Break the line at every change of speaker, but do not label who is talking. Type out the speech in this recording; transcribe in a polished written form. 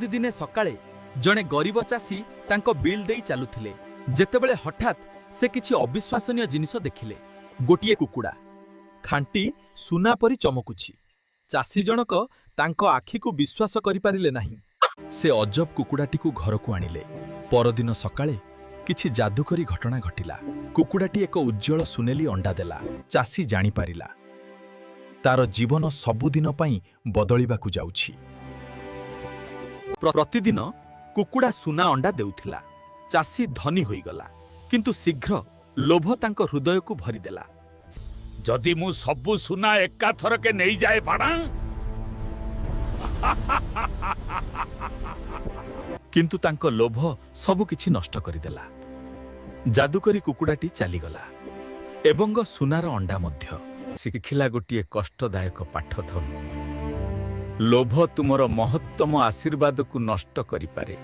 ଦିନେ ସକାଳେ ଜଣେ ଗରିବ ଚାଷୀ ତାଙ୍କ ବିଲ୍ ଦେଇ ଚାଲୁଥିଲେ, ଯେତେବେଳେ ହଠାତ୍ ସେ କିଛି ଅବିଶ୍ୱାସନୀୟ ଜିନିଷ ଦେଖିଲେ। ଗୋଟିଏ କୁକୁଡ଼ା ଖାଣ୍ଟି ସୁନା ପରି ଚମକୁଛି। ଚାଷୀ ଜଣକ ତାଙ୍କ ଆଖିକୁ ବିଶ୍ୱାସ କରିପାରିଲେ ନାହିଁ। ସେ ଅଜବ କୁକୁଡ଼ାଟିକୁ ଘରକୁ ଆଣିଲେ। ପରଦିନ ସକାଳେ କିଛି ଯାଦୁକରୀ ଘଟଣା ଘଟିଲା। କୁକୁଡ଼ାଟି ଏକ ଉଜ୍ଜଳ ସୁନେଲି ଅଣ୍ଡା ଦେଲା। ଚାଷୀ ଜାଣିପାରିଲା, ତାର ଜୀବନ ସବୁଦିନ ପାଇଁ ବଦଳିବାକୁ ଯାଉଛି। ପ୍ରତିଦିନ କୁକୁଡ଼ା ସୁନା ଅଣ୍ଡା ଦେଉଥିଲା। ଚାଷୀ ଧନୀ ହୋଇଗଲା, କିନ୍ତୁ ଶୀଘ୍ର ଲୋଭ ତାଙ୍କ ହୃଦୟକୁ ଭରିଦେଲା।
ଯଦି ମୁଁ ସବୁ ସୁନା ଏକାଥରକେ ନେଇଯାଏ ପାଣା।
କିନ୍ତୁ ତାଙ୍କ ଲୋଭ ସବୁକିଛି ନଷ୍ଟ କରିଦେଲା। ଯାଦୁକରୀ କୁକୁଡ଼ାଟି ଚାଲିଗଲା ଏବଂ ସୁନାର ଅଣ୍ଡା ମଧ୍ୟ। ଶିଖିଲା ଗୋଟିଏ କଷ୍ଟଦାୟକ ପାଠଧନୁ। ଲୋଭ ତୁମର ମହତ୍ତମ ଆଶୀର୍ବାଦକୁ ନଷ୍ଟ କରିପାରେ।